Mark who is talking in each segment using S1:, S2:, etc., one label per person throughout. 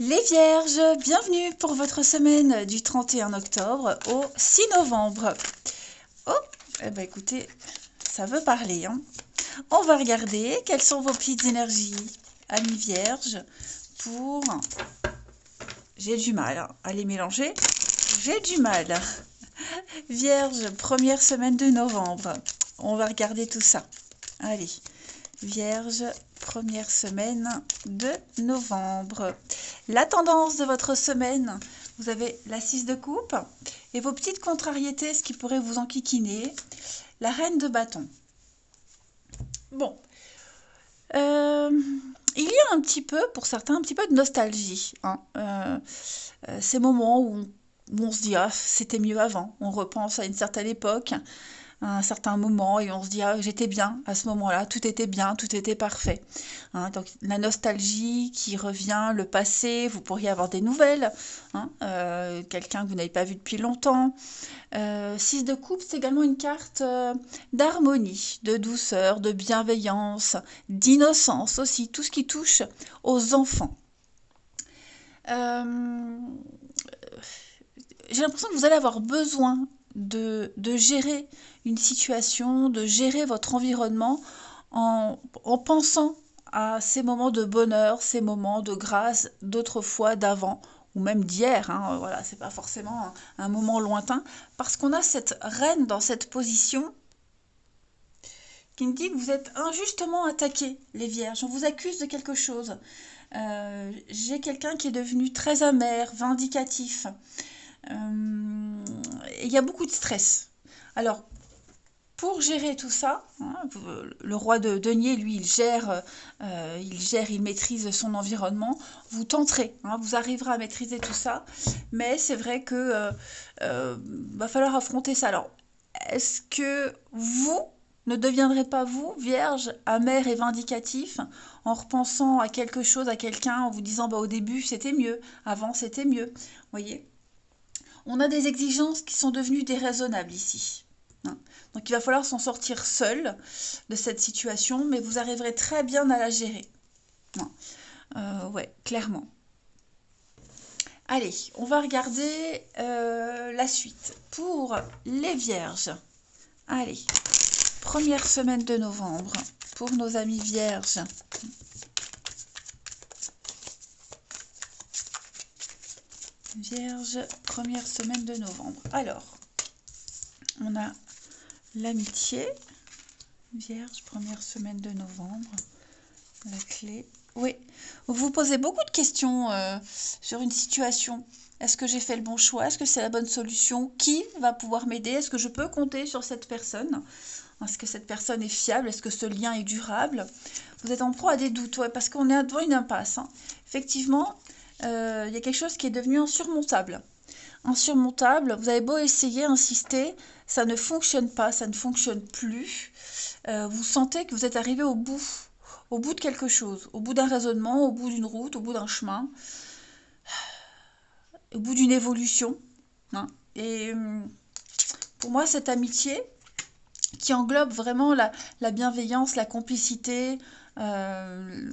S1: Les Vierges, bienvenue pour votre semaine du 31 octobre au 6 novembre. Oh, eh ben écoutez, ça veut parler, hein. On va regarder quelles sont vos petites énergies, amis Vierges, pour... J'ai du mal à les mélanger. J'ai du mal. Vierge, première semaine de novembre. On va regarder tout ça. Allez, Vierge, première semaine de novembre. La tendance de votre semaine, vous avez la 6 de coupe et vos petites contrariétés, ce qui pourrait vous enquiquiner, la reine de bâton. Bon, euh, il y a un petit peu, pour certains, un petit peu de nostalgie, hein. Ces moments où on se dit, ah, c'était mieux avant. On repense à une certaine époque, à un certain moment, et on se dit, ah, j'étais bien à ce moment-là, tout était bien, tout était parfait. Hein, donc la nostalgie qui revient, le passé, vous pourriez avoir des nouvelles, hein, quelqu'un que vous n'avez pas vu depuis longtemps. 6 de coupe, c'est également une carte d'harmonie, de douceur, de bienveillance, d'innocence aussi, tout ce qui touche aux enfants. Euh, j'ai l'impression que vous allez avoir besoin de gérer une situation, de gérer votre environnement en pensant à ces moments de bonheur, ces moments de grâce d'autrefois, d'avant, ou même d'hier, hein, voilà, c'est pas forcément un moment lointain, parce qu'on a cette reine dans cette position qui me dit que vous êtes injustement attaqués, les vierges, on vous accuse de quelque chose. J'ai quelqu'un qui est devenu très amer, vindicatif. Il y a beaucoup de stress. Alors, pour gérer tout ça, hein, le roi de denier, lui, il maîtrise son environnement. Vous tenterez, hein, vous arriverez à maîtriser tout ça, mais c'est vrai que va falloir affronter ça. Alors, est-ce que vous ne deviendrez pas, vous, vierge, amer et vindicatif, en repensant à quelque chose, à quelqu'un, en vous disant, bah, au début, c'était mieux, avant, c'était mieux, vous voyez? On a des exigences qui sont devenues déraisonnables ici, hein. Donc il va falloir s'en sortir seul de cette situation, mais vous arriverez très bien à la gérer, hein. Ouais, clairement. Allez, on va regarder la suite. Pour les vierges, allez, première semaine de novembre, pour nos amis vierges. Vierge, première semaine de novembre. Alors, on a l'amitié. Vierge, première semaine de novembre. La clé. Oui, vous vous posez beaucoup de questions sur une situation. Est-ce que j'ai fait le bon choix? Est-ce que c'est la bonne solution? Qui va pouvoir m'aider? Est-ce que je peux compter sur cette personne? Est-ce que cette personne est fiable? Est-ce que ce lien est durable? Vous êtes en proie à des doutes, ouais, parce qu'on est devant une impasse, hein. Effectivement, il y a quelque chose qui est devenu insurmontable. Insurmontable, vous avez beau essayer, insister, ça ne fonctionne pas, ça ne fonctionne plus. Vous sentez que vous êtes arrivé au bout de quelque chose, au bout d'un raisonnement, au bout d'une route, au bout d'un chemin, au bout d'une évolution, hein. Et pour moi, cette amitié qui englobe vraiment la bienveillance, la complicité, euh,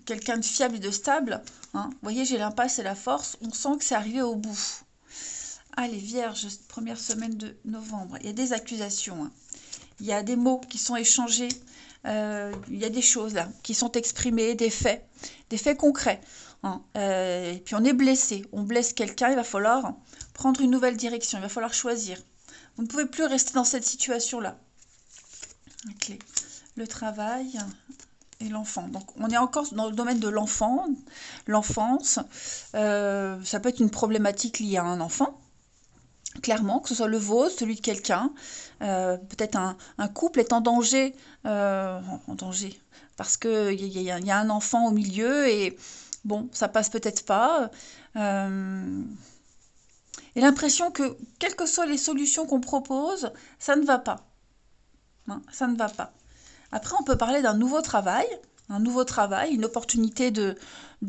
S1: quelqu'un de fiable et de stable, hein. Vous voyez, j'ai l'impasse et la force, on sent que c'est arrivé au bout. Allez, Vierge, première semaine de novembre, il y a des accusations, hein. Il y a des mots qui sont échangés, il y a des choses là qui sont exprimées, des faits concrets, hein. Et puis on est blessé, on blesse quelqu'un, il va falloir prendre une nouvelle direction, il va falloir choisir. Vous ne pouvez plus rester dans cette situation-là. Okay. Le travail et l'enfant. Donc on est encore dans le domaine de l'enfant, l'enfance. Ça peut être une problématique liée à un enfant, clairement, que ce soit le vôtre, celui de quelqu'un. Peut-être un couple est en danger, parce qu'il y a un enfant au milieu et bon, ça passe peut-être pas. Et l'impression que, quelles que soient les solutions qu'on propose, ça ne va pas, hein, ça ne va pas. Après, on peut parler d'un nouveau travail, une opportunité de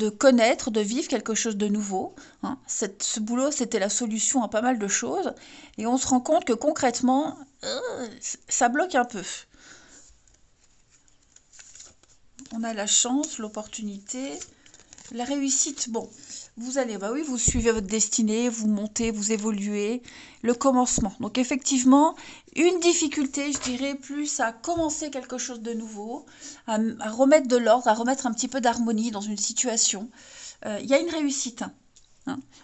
S1: connaître, de vivre quelque chose de nouveau, hein. Ce boulot, c'était la solution à pas mal de choses. Et on se rend compte que concrètement, ça bloque un peu. On a la chance, l'opportunité, La réussite, bon, vous allez, bah oui, vous suivez votre destinée, vous montez, vous évoluez, le commencement. Donc effectivement, une difficulté, je dirais, plus à commencer quelque chose de nouveau, à remettre de l'ordre, à remettre un petit peu d'harmonie dans une situation. Il y a une réussite, hein.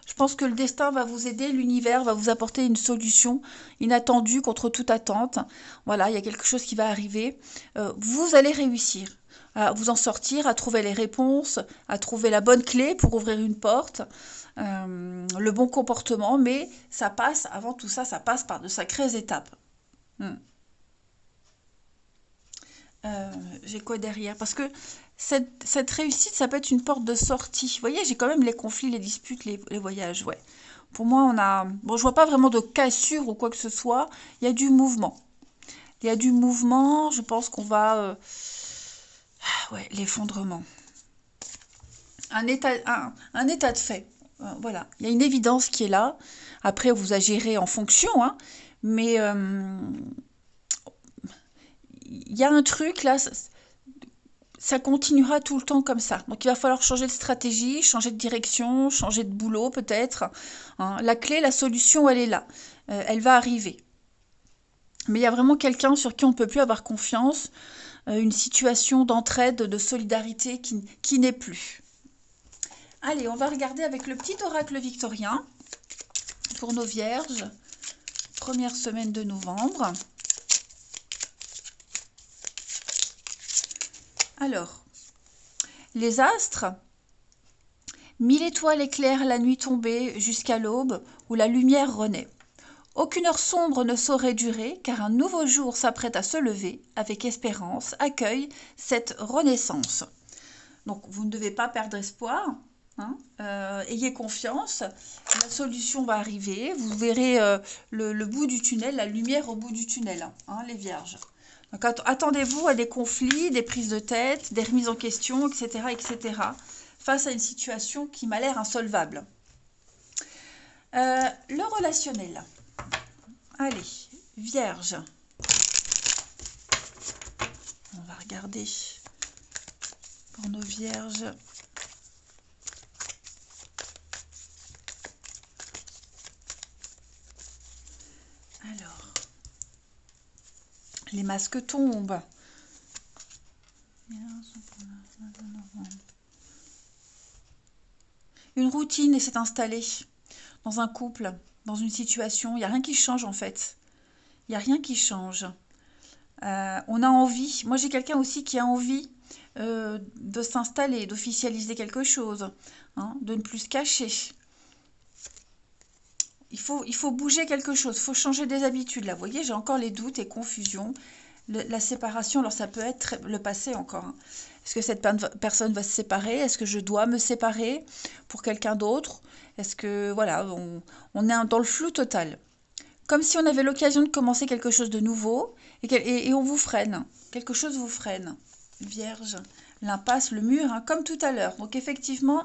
S1: Je pense que le destin va vous aider, l'univers va vous apporter une solution inattendue contre toute attente. Voilà, il y a quelque chose qui va arriver. Vous allez réussir à vous en sortir, à trouver les réponses, à trouver la bonne clé pour ouvrir une porte, le bon comportement, mais ça passe, avant tout ça, ça passe par de sacrées étapes. Hmm. J'ai quoi derrière? Parce que cette réussite, ça peut être une porte de sortie. Vous voyez, j'ai quand même les conflits, les disputes, les voyages, ouais. Pour moi, on a... Bon, je vois pas vraiment de cassure ou quoi que ce soit. Il y a du mouvement. Il y a du mouvement. Je pense qu'on va... ouais, l'effondrement. Un état de fait. Voilà. Il y a une évidence qui est là. Après, vous agirez en fonction, hein. Mais il y a un truc là, ça continuera tout le temps comme ça. Donc il va falloir changer de stratégie, changer de direction, changer de boulot peut-être, hein. La clé, la solution, elle est là. Elle va arriver. Mais il y a vraiment quelqu'un sur qui on ne peut plus avoir confiance, une situation d'entraide, de solidarité qui n'est plus. Allez, on va regarder avec le petit oracle victorien pour nos vierges. Première semaine de novembre. Alors, les astres, 1000 étoiles éclairent la nuit tombée jusqu'à l'aube où la lumière renaît. Aucune heure sombre ne saurait durer, car un nouveau jour s'apprête à se lever, avec espérance, accueille cette renaissance. Donc vous ne devez pas perdre espoir, hein. Ayez confiance, la solution va arriver, vous verrez le bout du tunnel, la lumière au bout du tunnel, hein, les vierges. Donc attendez-vous à des conflits, des prises de tête, des remises en question, etc., etc., face à une situation qui m'a l'air insolvable. Le relationnel. Allez, vierge. On va regarder pour nos vierges. Alors, les masques tombent. Une routine s'est installée dans un couple, dans une situation. Il n'y a rien qui change en fait. Il n'y a rien qui change. On a envie. Moi, j'ai quelqu'un aussi qui a envie de s'installer, d'officialiser quelque chose, hein, de ne plus se cacher. Il faut bouger quelque chose, il faut changer des habitudes. Là, vous voyez, j'ai encore les doutes et confusions. La séparation, alors ça peut être le passé encore, hein. Est-ce que cette personne va se séparer? Est-ce que je dois me séparer pour quelqu'un d'autre? Est-ce que, voilà, on est dans le flou total. Comme si on avait l'occasion de commencer quelque chose de nouveau et on vous freine. Quelque chose vous freine. Vierge, l'impasse, le mur, hein, comme tout à l'heure. Donc effectivement,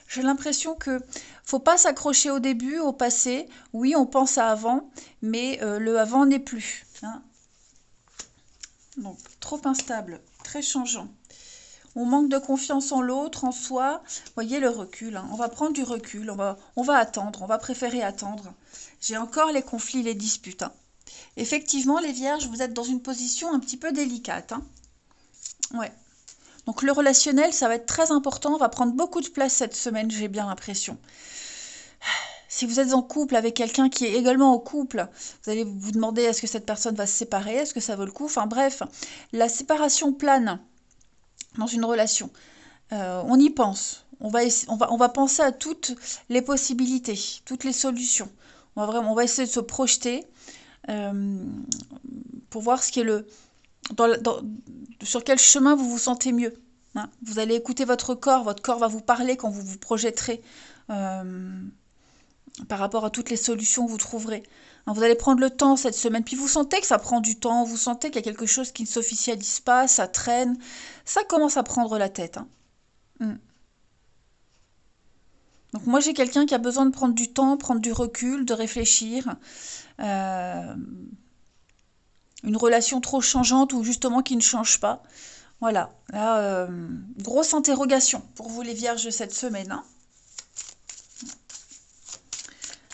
S1: j'ai l'impression que faut pas s'accrocher au début, au passé. Oui, on pense à avant, mais le avant n'est plus, hein. Donc, trop instable, très changeant. On manque de confiance en l'autre, en soi. Voyez le recul, hein. On va prendre du recul, on va attendre, on va préférer attendre. J'ai encore les conflits, les disputes, hein. Effectivement, les vierges, vous êtes dans une position un petit peu délicate, hein. Ouais. Donc le relationnel, ça va être très important, on va prendre beaucoup de place cette semaine, j'ai bien l'impression. Si vous êtes en couple avec quelqu'un qui est également en couple, vous allez vous demander est-ce que cette personne va se séparer, est-ce que ça vaut le coup? Enfin bref, la séparation plane dans une relation. On y pense. On va penser à toutes les possibilités, toutes les solutions. On va essayer de se projeter pour voir ce qui est sur quel chemin vous vous sentez mieux, hein. Vous allez écouter votre corps va vous parler quand vous vous projetterez par rapport à toutes les solutions que vous trouverez, hein. Vous allez prendre le temps cette semaine, puis vous sentez que ça prend du temps, vous sentez qu'il y a quelque chose qui ne s'officialise pas, ça traîne, ça commence à prendre la tête, hein. Donc moi j'ai quelqu'un qui a besoin de prendre du temps, prendre du recul, de réfléchir. Une relation trop changeante ou justement qui ne change pas. Voilà, là, grosse interrogation pour vous les vierges cette semaine, hein.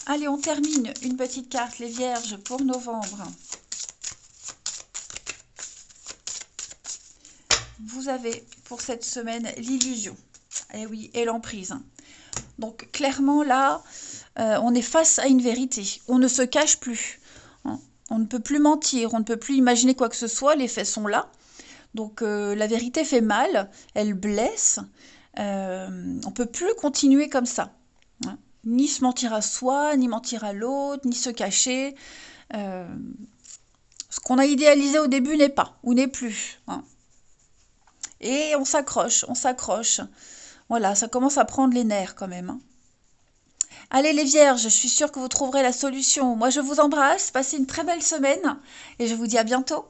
S1: Allez, on termine une petite carte, les vierges, pour novembre. Vous avez pour cette semaine l'illusion. Eh oui, et l'emprise, hein. Donc clairement là, on est face à une vérité. On ne se cache plus, hein. On ne peut plus mentir, on ne peut plus imaginer quoi que ce soit, les faits sont là. Donc la vérité fait mal, elle blesse. On ne peut plus continuer comme ça, hein. Ni se mentir à soi, ni mentir à l'autre, ni se cacher. Ce qu'on a idéalisé au début n'est pas, ou n'est plus, hein. Et on s'accroche, on s'accroche. Voilà, ça commence à prendre les nerfs quand même, hein. Allez les vierges, je suis sûre que vous trouverez la solution. Moi je vous embrasse, passez une très belle semaine et je vous dis à bientôt.